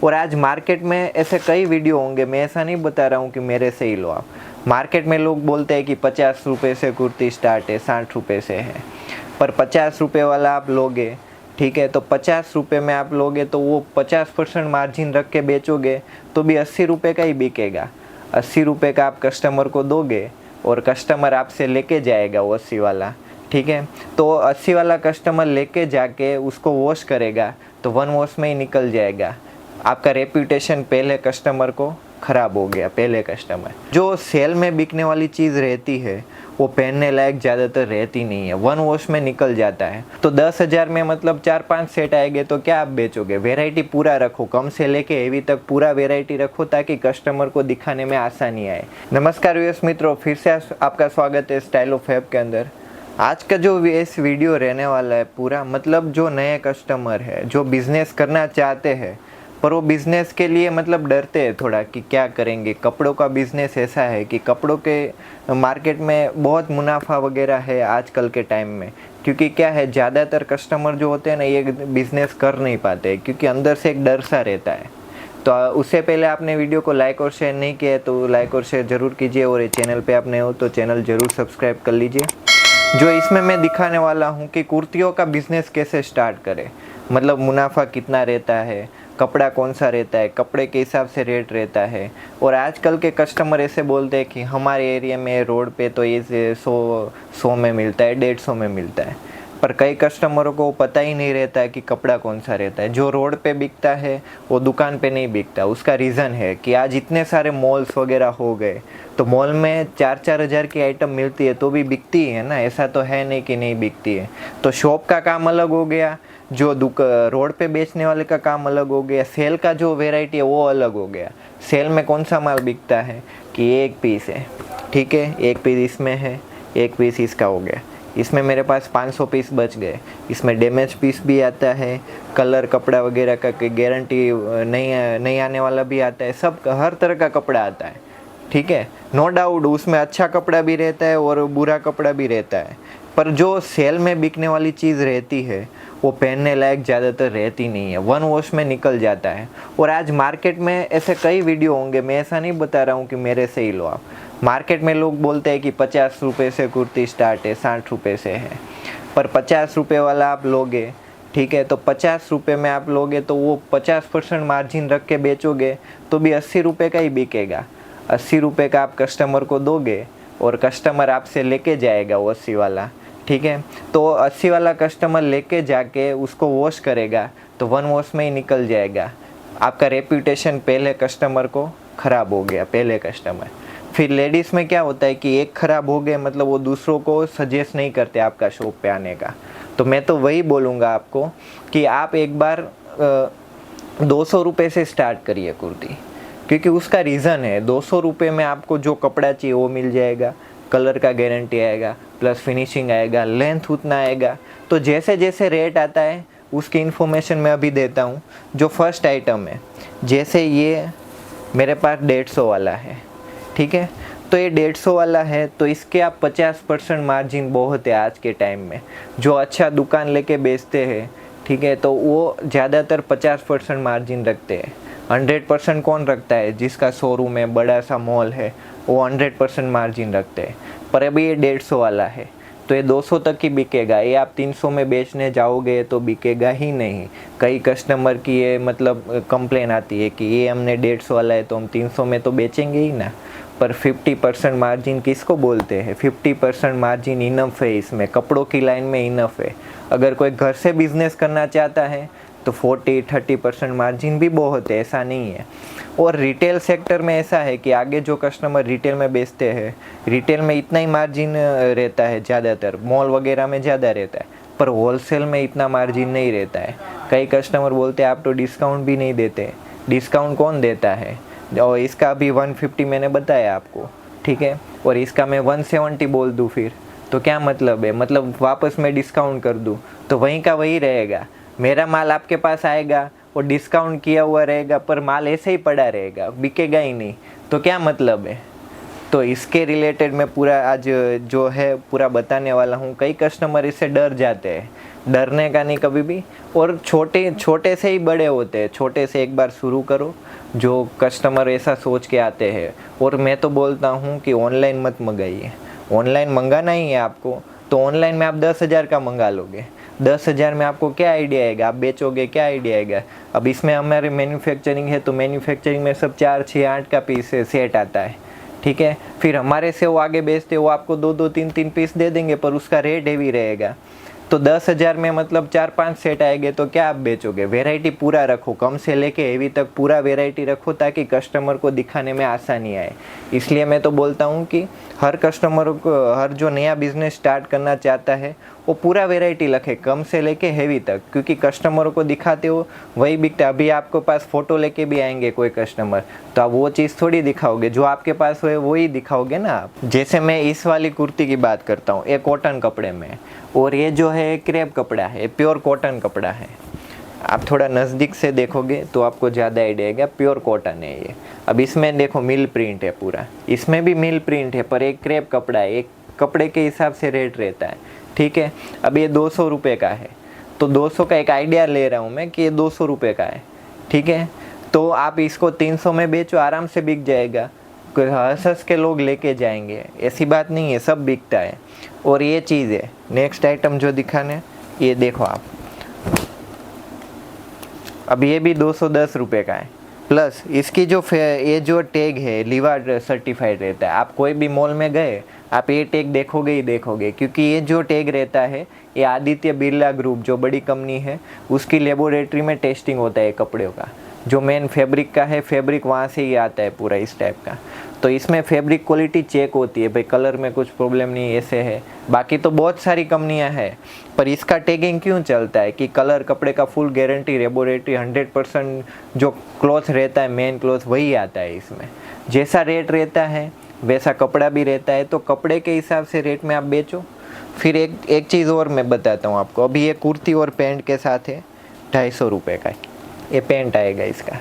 और आज मार्केट में ऐसे कई वीडियो होंगे, मैं ऐसा नहीं बता रहा हूँ कि मेरे से ही लो आप। मार्केट में लोग बोलते हैं कि 50 रुपये से कुर्ती स्टार्ट है, 60 रुपये से है, पर 50 रुपये वाला आप लोगे, ठीक है, तो 50 रुपये में आप लोगे तो वो 50% मार्जिन रख के बेचोगे तो भी 80 रुपये का ही बिकेगा। 80 रुपये का आप कस्टमर को दोगे और कस्टमर आपसे लेके जाएगा वो 80 वाला, ठीक है। तो 80 वाला कस्टमर लेके जाके उसको वॉश करेगा तो 1 वॉश में ही निकल जाएगा। आपका रेप्यूटेशन पहले कस्टमर को ख़राब हो गया। पहले कस्टमर जो सेल में बिकने वाली चीज़ रहती है वो पहनने लायक ज़्यादातर रहती नहीं है, 1 वॉश में निकल जाता है। तो 10,000 में मतलब 4-5 सेट आएंगे तो क्या आप बेचोगे? वैरायटी पूरा रखो, कम से लेके हेवी तक पूरा वैरायटी रखो ताकि कस्टमर को दिखाने में आसानी आए। नमस्कार व्यूअर्स मित्रों, फिर से आपका स्वागत है स्टाइल ऑफ फैब के अंदर। आज का जो इस वीडियो रहने वाला है पूरा मतलब जो नए कस्टमर है, जो बिज़नेस करना चाहते हैं पर वो बिज़नेस के लिए मतलब डरते हैं थोड़ा कि क्या करेंगे। कपड़ों का बिज़नेस ऐसा है कि कपड़ों के मार्केट में बहुत मुनाफा वगैरह है आजकल के टाइम में, क्योंकि क्या है ज़्यादातर कस्टमर जो होते हैं ना ये बिज़नेस कर नहीं पाते क्योंकि अंदर से एक डर सा रहता है। तो उससे पहले आपने वीडियो को लाइक और शेयर नहीं किया है तो लाइक और शेयर ज़रूर कीजिए, और ये चैनल पे आप नए हो तो चैनल ज़रूर सब्सक्राइब कर लीजिए। जो इसमें मैं दिखाने वाला हूँ कि कुर्तियों का बिज़नेस कैसे स्टार्ट करें, मतलब मुनाफा कितना रहता है, कपड़ा कौन सा रहता है, कपड़े के हिसाब से रेट रहता है। और आजकल के कस्टमर ऐसे बोलते हैं कि हमारे एरिया में रोड पे तो ये 100 में मिलता है, 150 में मिलता है, पर कई कस्टमरों को पता ही नहीं रहता है कि कपड़ा कौन सा रहता है। जो रोड पे बिकता है वो दुकान पे नहीं बिकता। उसका रीज़न है कि आज इतने सारे मॉल्स वगैरह हो गए तो मॉल में 4-4 हज़ार की आइटम मिलती है तो भी बिकती है ना, ऐसा तो है नहीं कि नहीं बिकती है। तो शॉप का काम अलग हो गया, जो रोड पे बेचने वाले का काम अलग हो गया, सेल का जो वैरायटी है वो अलग हो गया। सेल में कौन सा माल बिकता है कि एक पीस है, ठीक है, एक पीस इसमें है, एक पीस इसका हो गया, इसमें मेरे पास 500 पीस बच गए। इसमें डैमेज पीस भी आता है, कलर कपड़ा वगैरह का गारंटी नहीं आने वाला भी आता है, सब हर तरह का कपड़ा आता है, ठीक है। नो डाउट उसमें अच्छा कपड़ा भी रहता है और बुरा कपड़ा भी रहता है, पर जो सेल में बिकने वाली चीज़ रहती है वो पहनने लायक ज़्यादातर रहती नहीं है, 1 वॉश में निकल जाता है। और आज मार्केट में ऐसे कई वीडियो होंगे, मैं ऐसा नहीं बता रहा हूँ कि मेरे से ही लो आप। मार्केट में लोग बोलते हैं कि 50 रुपये से कुर्ती स्टार्ट है, 60 रुपये से है, पर 50 रुपये वाला आप लोगे, ठीक है, तो 50 रुपये में आप लोगे तो वो 50% मार्जिन रख के बेचोगे तो भी 80 रुपये का ही बिकेगा। 80 रुपये का आप कस्टमर को दोगे और कस्टमर आपसे लेके जाएगा वो 80 वाला, ठीक है। तो 80 वाला कस्टमर लेके जाके उसको वॉश करेगा तो 1 वॉश में ही निकल जाएगा। आपका रेप्यूटेशन पहले कस्टमर को ख़राब हो गया। पहले कस्टमर फिर लेडीज़ में क्या होता है कि एक ख़राब हो गए मतलब वो दूसरों को सजेस्ट नहीं करते आपका शॉप पे आने का। तो मैं तो वही बोलूँगा आपको कि आप एक बार 200 रुपये से स्टार्ट करिए कुर्ती, क्योंकि उसका रीज़न है 200 रुपये में आपको जो कपड़ा चाहिए वो मिल जाएगा, कलर का गारंटी आएगा, प्लस फिनिशिंग आएगा, लेंथ उतना आएगा। तो जैसे जैसे रेट आता है उसकी इन्फॉर्मेशन मैं अभी देता हूँ। जो फर्स्ट आइटम है, जैसे ये मेरे पास 150 वाला है, ठीक है, तो ये 150 वाला है तो इसके आप 50% मार्जिन बहुत है आज के टाइम में। जो अच्छा दुकान लेके बेचते हैं, ठीक है, तो वो ज़्यादातर 50% मार्जिन रखते हैं। 100% कौन रखता है? जिसका शोरूम है, बड़ा सा मॉल है, वो 100% मार्जिन रखते हैं। पर अभी ये 150 वाला है तो ये 200 तक ही बिकेगा। ये आप 300 में बेचने जाओगे तो बिकेगा ही नहीं। कई कस्टमर की ये मतलब कंप्लेन आती है कि ये हमने 150 वाला है तो हम 300 में तो बेचेंगे ही ना। पर 50% मार्जिन किसको बोलते हैं? 50% मार्जिन इनफ है, इसमें कपड़ों की लाइन में इनफ है। अगर कोई घर से बिजनेस करना चाहता है तो 40-30% मार्जिन भी बहुत है, ऐसा नहीं है। और रिटेल सेक्टर में ऐसा है कि आगे जो कस्टमर रिटेल में बेचते हैं, रिटेल में इतना ही मार्जिन रहता है ज़्यादातर, मॉल वगैरह में ज़्यादा रहता है, पर होलसेल में इतना मार्जिन नहीं रहता है। कई कस्टमर बोलते हैं आप तो डिस्काउंट भी नहीं देते। डिस्काउंट कौन देता है? और इसका अभी 150 मैंने बताया आपको, ठीक है, और इसका मैं 170 बोल दूँ फिर तो क्या मतलब है? मतलब वापस मैं डिस्काउंट कर दूँ तो वहीं का वही रहेगा। मेरा माल आपके पास आएगा और डिस्काउंट किया हुआ रहेगा पर माल ऐसे ही पड़ा रहेगा, बिकेगा ही नहीं, तो क्या मतलब है? तो इसके रिलेटेड मैं पूरा आज जो है पूरा बताने वाला हूँ। कई कस्टमर इससे डर जाते हैं डरने का नहीं कभी भी। और छोटे छोटे से ही बड़े होते हैं, छोटे से एक बार शुरू करो। जो कस्टमर ऐसा सोच के आते हैं, और मैं तो बोलता हूँ कि ऑनलाइन मत मंगाइए। ऑनलाइन मंगाना ही है आपको तो ऑनलाइन में आप 10,000 का मंगा लोगे, 10,000 में आपको क्या आइडिया आएगा, आप बेचोगे, क्या आइडिया आएगा। अब इसमें हमारे मैन्युफैक्चरिंग है तो मैन्युफैक्चरिंग में सब 4, 6, 8 का पीस सेट आता है, ठीक है। फिर हमारे से वो आगे बेचते वो आपको 2-2, 3-3 पीस दे देंगे, पर उसका रेट हेवी रहेगा। तो 10,000 में मतलब 4-5 सेट आएंगे तो क्या आप बेचोगे। वेराइटी पूरा रखो, कम से लेके हेवी तक पूरा वेराइटी रखो, ताकि कस्टमर को दिखाने में आसानी आए। इसलिए मैं तो बोलता हूँ कि हर कस्टमर को, हर जो नया बिजनेस स्टार्ट करना चाहता है वो पूरा वेराइटी रखे, कम से लेके हेवी तक, क्योंकि कस्टमरों को दिखाते हो वही बिकता। अभी आपके पास फ़ोटो लेके भी आएंगे कोई कस्टमर, तो आप वो चीज़ थोड़ी दिखाओगे, जो आपके पास हो वही दिखाओगे ना आप। जैसे मैं इस वाली कुर्ती की बात करता हूँ, ये कॉटन कपड़े में, और ये जो है क्रेप कपड़ा है, प्योर कॉटन कपड़ा है। आप थोड़ा नज़दीक से देखोगे तो आपको ज़्यादा आइडिया आएगा, प्योर कॉटन है ये। अब इसमें देखो मिल प्रिंट है पूरा, इसमें भी मिल प्रिंट है, पर एक क्रेप कपड़ा है, एक कपड़े के हिसाब से रेट रहता है, ठीक है। अब ये 200 रुपये का है, तो 200 का एक आइडिया ले रहा हूँ मैं कि ये 200 रुपये का है, ठीक है। तो आप इसको 300 में बेचो, आराम से बिक जाएगा, हंस हंस के लोग लेके जाएंगे, ऐसी बात नहीं है, सब बिकता है। और ये चीज़ है, नेक्स्ट आइटम जो दिखाने, ये देखो आप, अब ये भी 210 रुपये का है, प्लस इसकी जो ये जो टैग है लीवा सर्टिफाइड रहता है। आप कोई भी मॉल में गए आप ये टैग देखोगे ही देखोगे, क्योंकि ये जो टैग रहता है ये आदित्य बिरला ग्रुप जो बड़ी कंपनी है उसकी लेबोरेटरी में टेस्टिंग होता है कपड़ों का। जो मेन फैब्रिक का है, फैब्रिक वहाँ से ही आता है पूरा इस टाइप का। तो इसमें फैब्रिक क्वालिटी चेक होती है, भाई कलर में कुछ प्रॉब्लम नहीं, ऐसे है। बाकी तो बहुत सारी कंपनियां हैं, पर इसका टैगिंग क्यों चलता है कि कलर, कपड़े का फुल गारंटी, लेबोरेटरी 100% जो क्लॉथ रहता है, मेन क्लॉथ वही आता है इसमें। जैसा रेट रहता है वैसा कपड़ा भी रहता है, तो कपड़े के हिसाब से रेट में आप बेचो। फिर एक चीज़ और मैं बताता हूँ आपको, अभी ये कुर्ती और पैंट के साथ है 250 रुपये का ये पैंट आएगा इसका।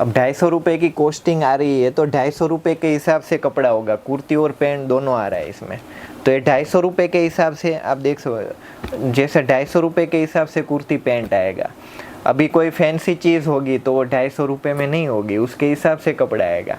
अब 250 रुपये की कॉस्टिंग आ रही है तो 250 रुपये के हिसाब से कपड़ा होगा, कुर्ती और पैंट दोनों आ रहा है इसमें। तो ये 250 रुपये के हिसाब से आप देख सकते, जैसे 250 रुपये के हिसाब से कुर्ती पैंट आएगा। अभी कोई फैंसी चीज़ होगी तो वो 250 रुपये में नहीं होगी, उसके हिसाब से कपड़ा आएगा।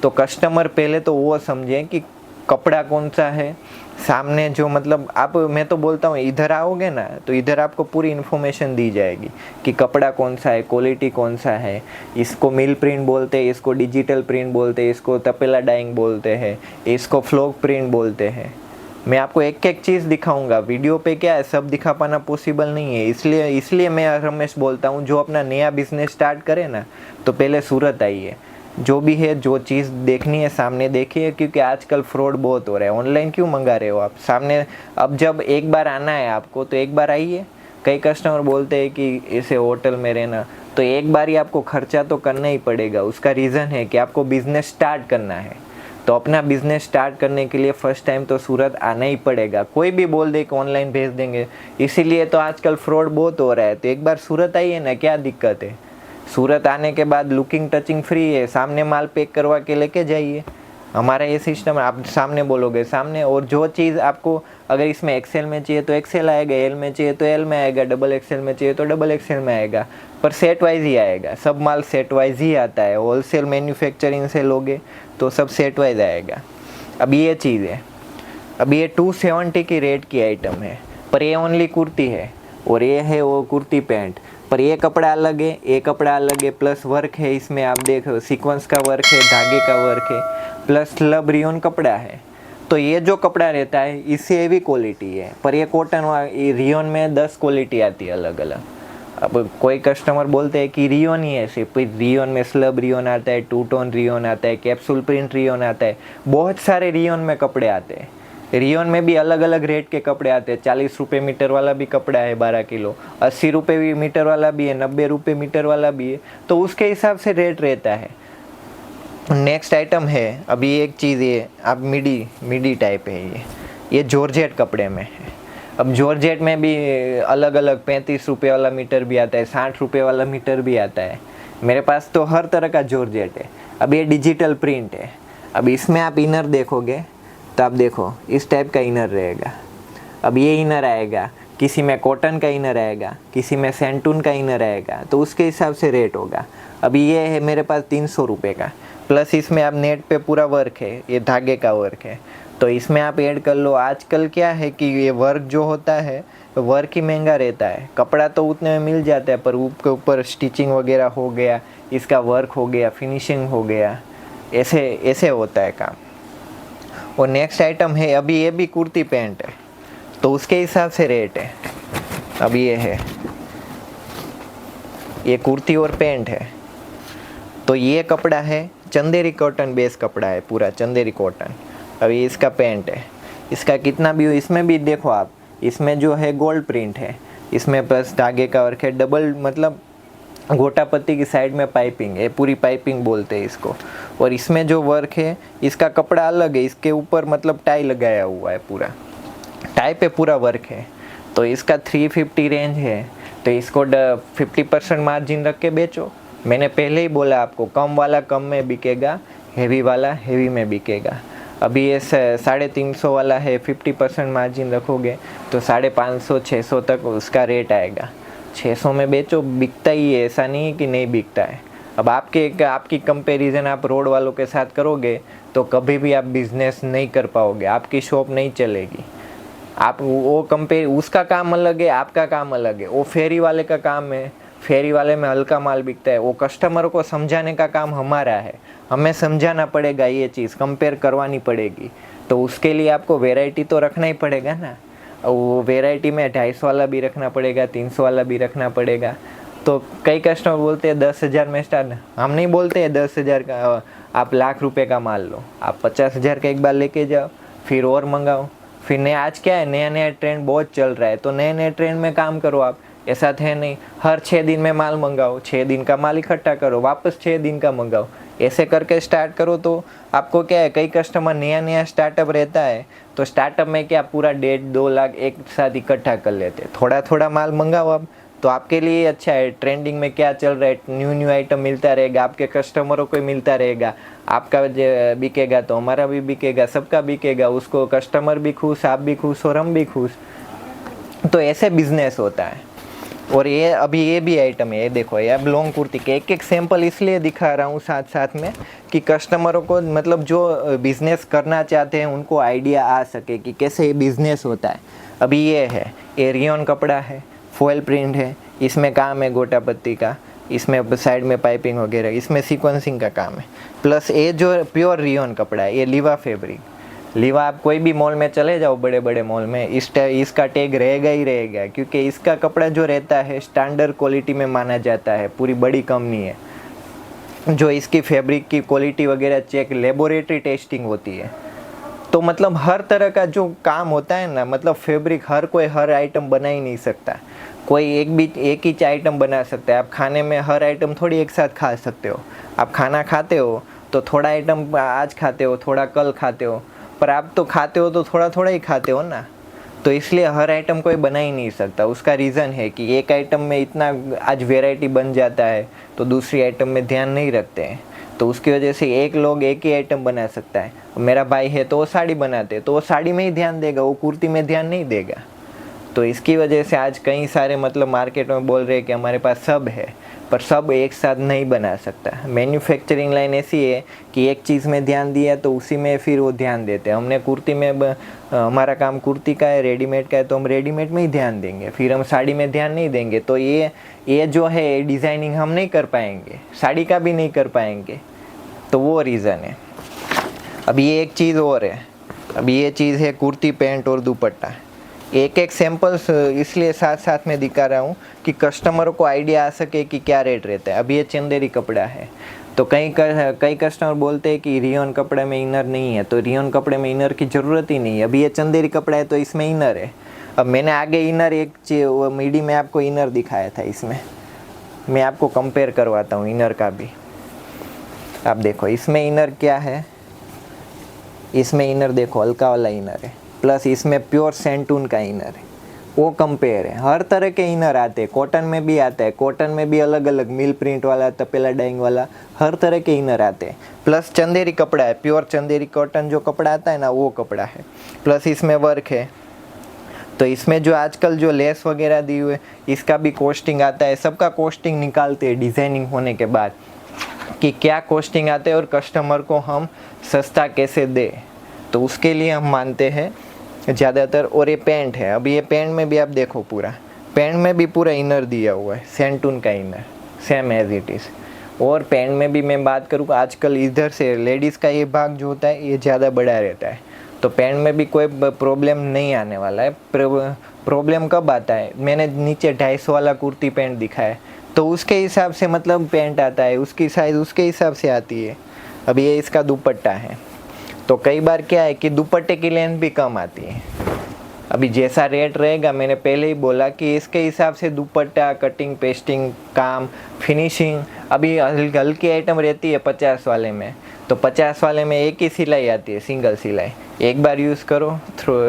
तो कस्टमर पहले तो वो समझें कि कपड़ा कौन सा है, सामने जो मतलब आप, मैं तो बोलता हूँ इधर आओगे ना तो इधर आपको पूरी इन्फॉर्मेशन दी जाएगी कि कपड़ा कौन सा है, क्वालिटी कौन सा है। इसको मिल प्रिंट बोलते हैं, इसको डिजिटल प्रिंट बोलते हैं, इसको तपेला डाइंग बोलते हैं, इसको फ्लोक प्रिंट बोलते हैं। मैं आपको एक एक चीज़ दिखाऊंगा, वीडियो पे क्या है सब दिखा पाना पॉसिबल नहीं है। इसलिए मैं रमेश बोलता हूँ, जो अपना नया बिजनेस स्टार्ट करे ना तो पहले सूरत आइए, जो भी है जो चीज़ देखनी है सामने देखिए, क्योंकि आजकल फ्रॉड बहुत हो रहा है। ऑनलाइन क्यों मंगा रहे हो आप सामने। अब जब एक बार आना है आपको तो एक बार आइए। कई कस्टमर बोलते हैं कि ऐसे होटल में रहना, तो एक बार ही आपको खर्चा तो करना ही पड़ेगा। उसका रीज़न है कि आपको बिज़नेस स्टार्ट करना है, तो अपना बिज़नेस स्टार्ट करने के लिए फ़र्स्ट टाइम तो सूरत आना ही पड़ेगा। कोई भी बोल दे कि ऑनलाइन भेज देंगे, इसीलिए तो आजकल फ्रॉड बहुत हो रहा है। तो एक बार सूरत आइए ना, क्या दिक्कत है। सूरत आने के बाद लुकिंग टचिंग फ्री है, सामने माल पैक करवा के लेके जाइए। हमारा ये सिस्टम है, आप सामने बोलोगे सामने। और जो चीज़ आपको अगर इसमें एक्सेल में चाहिए तो एक्सेल आएगा, एल में चाहिए तो एल में आएगा, डबल एक्सेल में चाहिए तो डबल एक्सेल में आएगा, पर सेट वाइज ही आएगा। सब माल सेट वाइज ही आता है। होलसेल मैन्युफैक्चरिंग से लोगे तो सब सेट वाइज आएगा। अब ये चीज़ है, अब ये 270 की रेट की आइटम है, पर ये ओनली कुर्ती है, और ये है वो कुर्ती पैंट। पर ये कपड़ा अलग है, ये कपड़ा अलग है, प्लस वर्क है इसमें। आप देखो सीक्वेंस का वर्क है, धागे का वर्क है, प्लस लब रियोन कपड़ा है। तो ये जो कपड़ा रहता है इससे हेवी क्वालिटी है, पर ये कॉटन रियोन में 10 क्वालिटी आती है अलग अलग। अब कोई कस्टमर बोलते हैं कि रियोन ही है सिर्फ, रियोन में स्लब रियोन आता है, टू टोन रियोन आता है, कैप्सूल प्रिंट रियोन आता है, बहुत सारे रियोन में कपड़े आते हैं। रियोन में भी अलग अलग रेट के कपड़े आते हैं। 40 रुपये मीटर वाला भी कपड़ा है 12 किलो, 80 रुपये मीटर वाला भी है, 90 रुपये मीटर वाला भी है। तो उसके हिसाब से रेट रहता है। नेक्स्ट आइटम है, अभी एक चीज़ ये अब मिडी टाइप है, ये जॉर्जेट कपड़े में है। अब जॉर्जेट में भी अलग अलग 35 रुपये वाला मीटर भी आता है, 60 रुपये वाला मीटर भी आता है। मेरे पास तो हर तरह का जॉर्जेट है। अब ये डिजिटल प्रिंट है। अब इसमें आप इनर देखोगे तो आप देखो इस टाइप का इनर रहेगा। अब ये इनर आएगा, किसी में कॉटन का इनर आएगा, किसी में सैंटून का इनर आएगा, तो उसके हिसाब से रेट होगा। अभी ये है मेरे पास 300 रुपये का, प्लस इसमें आप नेट पे पूरा वर्क है, ये धागे का वर्क है, तो इसमें आप ऐड कर लो। आजकल क्या है कि ये वर्क जो होता है वर्क ही महंगा रहता है, कपड़ा तो उतने में मिल जाता है, पर उसके ऊपर स्टिचिंग वगैरह हो गया, इसका वर्क हो गया, फिनिशिंग हो गया, ऐसे ऐसे होता है काम। और नेक्स्ट आइटम है, अभी ये भी कुर्ती पैंट है, तो उसके हिसाब से रेट है। अब ये है, ये कुर्ती और पैंट है, तो ये कपड़ा है चंदेरी कॉटन बेस कपड़ा है, पूरा चंदेरी कॉटन। अभी इसका पैंट है, इसका कितना भी हो, इसमें भी देखो आप, इसमें जो है गोल्ड प्रिंट है, इसमें प्लस धागे का वर्क है, डबल मतलब गोटा पत्ती की साइड में पाइपिंग है, पूरी पाइपिंग बोलते हैं इसको। और इसमें जो वर्क है, इसका कपड़ा अलग है, इसके ऊपर मतलब टाई लगाया हुआ है, पूरा टाई पे पूरा वर्क है। तो इसका 350 रेंज है, तो इसको 50% मार्जिन रख के बेचो। मैंने पहले ही बोला आपको, कम वाला कम में बिकेगा, हेवी वाला हेवी में बिकेगा। अभी ये 350 वाला है, 50% मार्जिन रखोगे तो 550 600 तक उसका रेट आएगा। 600 में बेचो, बिकता ही है, ऐसा नहीं कि नहीं बिकता है। अब आपकी कंपैरिजन आप रोड वालों के साथ करोगे तो कभी भी आप बिजनेस नहीं कर पाओगे, आपकी शॉप नहीं चलेगी। आप वो कंपेयर, उसका काम अलग है, आपका काम अलग है। वो फेरी वाले का काम है, फेरी वाले में हल्का माल बिकता है, वो कस्टमर को समझाने का काम हमारा है, हमें समझाना पड़ेगा, ये चीज़ कंपेयर करवानी पड़ेगी। तो उसके लिए आपको वैरायटी तो रखना ही पड़ेगा ना। वो वैरायटी में 250 वाला भी रखना पड़ेगा, 300 वाला भी रखना पड़ेगा। तो कई कस्टमर बोलते हैं 10,000 में स्टार्ट, हम नहीं बोलते हैं 10,000 का आप ₹1,00,000 का माल लो, आप 50,000 का एक बार लेके जाओ, फिर और मंगाओ। फिर नया, आज क्या है, नया नया ट्रेंड बहुत चल रहा है, तो नए नए ट्रेंड में काम करो आप। ऐसा है नहीं हर 6 दिन में माल मंगाओ, 6 दिन का माल इकट्ठा करो, वापस 6 दिन का मंगाओ, ऐसे करके स्टार्ट करो। तो आपको क्या है, कई कस्टमर नया नया स्टार्टअप रहता है, तो स्टार्टअप में क्या पूरा 1.5-2 लाख एक साथ इकट्ठा कर लेते, थोड़ा थोड़ा माल मंगाओ आप, तो आपके लिए अच्छा है। ट्रेंडिंग में क्या चल रहा है, न्यू आइटम मिलता रहेगा, आपके कस्टमरों को मिलता रहेगा, आपका बिकेगा तो हमारा भी बिकेगा, सबका बिकेगा, उसको कस्टमर भी खुश, आप भी खुश और हम भी खुश। तो ऐसे बिजनेस होता है। और ये अभी ये भी आइटम है, ये देखो, ये अब लॉन्ग कुर्ती के एक सैंपल इसलिए दिखा रहा हूँ साथ साथ में कि कस्टमरों को मतलब जो बिज़नेस करना चाहते हैं उनको आइडिया आ सके कि कैसे ये बिज़नेस होता है। अभी ये है, ये रियोन कपड़ा है, फॉयल प्रिंट है, इसमें काम है गोटा पत्ती का, इसमें साइड में पाइपिंग वगैरह, इसमें सीक्वेंसिंग का काम है। प्लस ये जो प्योर रियोन कपड़ा है, ये लीवा फैब्रिक। लीवा आप कोई भी मॉल में चले जाओ, बड़े बड़े मॉल में इसका टैग रहेगा ही रहेगा, क्योंकि इसका कपड़ा जो रहता है स्टैंडर्ड क्वालिटी में माना जाता है। पूरी बड़ी कंपनी है जो इसकी फैब्रिक की क्वालिटी वगैरह चेक, लेबोरेटरी टेस्टिंग होती है। तो मतलब हर तरह का जो काम होता है ना, मतलब फैब्रिक हर कोई हर आइटम बना ही नहीं सकता, कोई एक ही आइटम बना सकता है। आप खाने में हर आइटम थोड़ी एक साथ खा सकते हो। आप खाना खाते हो तो थोड़ा आइटम आज खाते हो, थोड़ा कल खाते हो, पर आप तो खाते हो तो थोड़ा थोड़ा ही खाते हो ना। तो इसलिए हर आइटम कोई बना ही नहीं सकता। उसका रीज़न है कि एक आइटम में इतना आज वैरायटी बन जाता है तो दूसरी आइटम में ध्यान नहीं रखते हैं, तो उसकी वजह से एक लोग एक ही आइटम बना सकता है। मेरा भाई है तो वो साड़ी बनाते, तो वो साड़ी में ही ध्यान देगा, वो कुर्ती में ध्यान नहीं देगा। तो इसकी वजह से आज कई सारे मतलब मार्केट में बोल रहे हैं कि हमारे पास सब है, पर सब एक साथ नहीं बना सकता। मैन्युफैक्चरिंग लाइन ऐसी है कि एक चीज़ में ध्यान दिया तो उसी में फिर वो ध्यान देते हैं। हमने कुर्ती में हमारा काम कुर्ती का है, रेडीमेड का है, तो हम रेडीमेड में ही ध्यान देंगे, फिर हम साड़ी में ध्यान नहीं देंगे। तो ये जो है डिज़ाइनिंग हम नहीं कर पाएंगे, साड़ी का भी नहीं कर पाएंगे, तो वो रीज़न है। अभी ये एक चीज़ और है, अभी ये चीज़ है कुर्ती पैंट और दुपट्टा। एक सैंपल्स इसलिए साथ साथ में दिखा रहा हूँ कि कस्टमर को आइडिया आ सके कि क्या रेट रहता है। अभी ये चंदेरी कपड़ा है, तो कई कस्टमर बोलते हैं कि रियोन कपड़े में इनर नहीं है, तो रियोन कपड़े में इनर की ज़रूरत ही नहीं है। अभी ये चंदेरी कपड़ा है तो इसमें इनर है। अब मैंने आगे इनर वो मीडी में आपको इनर दिखाया था, इसमें मैं आपको कंपेयर करवाता हूँ इनर का भी। आप देखो इसमें इनर क्या है, इसमें इनर देखो हल्का वाला इनर है, प्लस इसमें प्योर सैंटून का इनर है, वो कंपेयर है। हर तरह के इनर आते हैं, कॉटन में भी आता है, कॉटन में भी अलग अलग मिल प्रिंट वाला, तपेला डाइंग वाला, हर तरह के इनर आते हैं। प्लस चंदेरी कपड़ा है, प्योर चंदेरी कॉटन जो कपड़ा आता है ना, वो कपड़ा है। प्लस इसमें वर्क है, तो इसमें जो आजकल जो लेस वगैरह दी हुई है इसका भी कॉस्टिंग आता है, सबका कॉस्टिंग निकालते हैं डिज़ाइनिंग होने के बाद कि क्या कॉस्टिंग आते हैं और कस्टमर को हम सस्ता कैसे दें। तो उसके लिए हम मानते हैं ज़्यादातर। और ये पैंट है, अब ये पैंट में भी आप देखो पूरा पैंट में भी पूरा इनर दिया हुआ है, सेंटून का inner same as it is. और पैंट में भी मैं बात करूँ आजकल इधर से लेडीज़ का ये भाग जो होता है ये ज़्यादा बड़ा रहता है, तो पैंट में भी कोई प्रॉब्लम नहीं आने वाला है। प्रॉब्लम कब आता है, मैंने नीचे 250 वाला कुर्ती पैंट दिखाया तो उसके हिसाब से मतलब पैंट आता है, उसकी साइज़ उसके हिसाब से आती है। अब ये इसका दुपट्टा है, तो कई बार क्या है कि दुपट्टे की लेंथ भी कम आती है। अभी जैसा रेट रहेगा, मैंने पहले ही बोला कि इसके हिसाब से दुपट्टा, कटिंग, पेस्टिंग, काम, फिनिशिंग। अभी हल्की आइटम रहती है 50 वाले में, तो 50 वाले में एक ही सिलाई आती है, सिंगल सिलाई, एक बार यूज़ करो,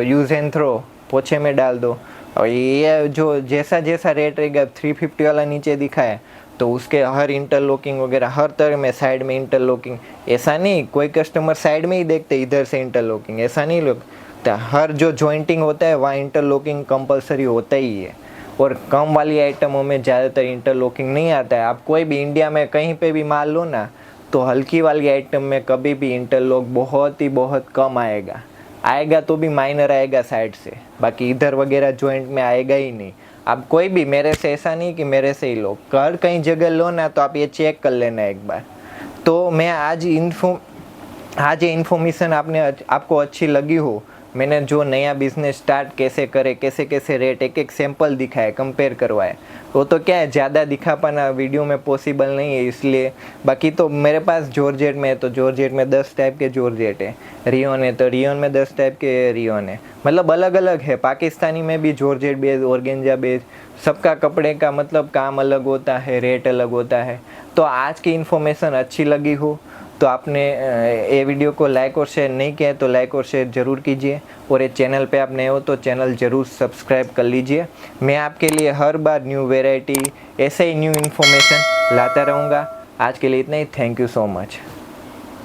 यूज़ एंड थ्रो, पोछे में डाल दो। और ये जो जैसा जैसा रेट रहेगा 350 वाला नीचे दिखा है तो उसके हर इंटरलॉकिंग वगैरह हर तरह में, साइड में इंटरलॉकिंग, ऐसा नहीं कोई कस्टमर साइड में ही देखते इधर से इंटरलॉकिंग, ऐसा नहीं लोग, हर जो जॉइंटिंग होता है वहाँ इंटरलॉकिंग कंपलसरी होता ही है। और कम वाली आइटमों में ज़्यादातर इंटरलॉकिंग नहीं आता है। आप कोई भी इंडिया में कहीं पे भी माल लो ना, तो हल्की वाली आइटम में कभी भी इंटरलॉक बहुत कम आएगा तो भी माइनर आएगा साइड से, बाकी इधर वगैरह जॉइंट में आएगा ही नहीं। आप कोई भी मेरे से, ऐसा नहीं कि मेरे से ही लो, कर कहीं जगह लो ना तो आप ये चेक कर लेना एक बार। तो मैं आज ये इन्फॉर्मेशन आपको अच्छी लगी हो, मैंने जो नया बिज़नेस स्टार्ट कैसे करे, कैसे रेट, एक सैंपल दिखाए, कंपेयर करवाए, वो तो क्या है ज़्यादा दिखा पाना वीडियो में पॉसिबल नहीं है इसलिए। बाकी तो मेरे पास जॉर्जेट में है तो जॉर्जेट में 10 टाइप के जॉर्जेट है, रियोन है तो रियोन में 10 टाइप के रियोन है, मतलब अलग अलग है। पाकिस्तानी में भी जॉर्जेट बेस, ऑर्गेंजा बेस, सबका कपड़े का मतलब काम अलग होता है, रेट अलग होता है। तो आज की इन्फॉर्मेशन अच्छी लगी हो तो आपने ये वीडियो को लाइक और शेयर नहीं किया है तो लाइक और शेयर ज़रूर कीजिए। और ये चैनल पे आप नए हो तो चैनल ज़रूर सब्सक्राइब कर लीजिए। मैं आपके लिए हर बार न्यू वैरायटी, ऐसे ही न्यू इन्फॉर्मेशन लाता रहूँगा। आज के लिए इतना ही, थैंक यू सो मच।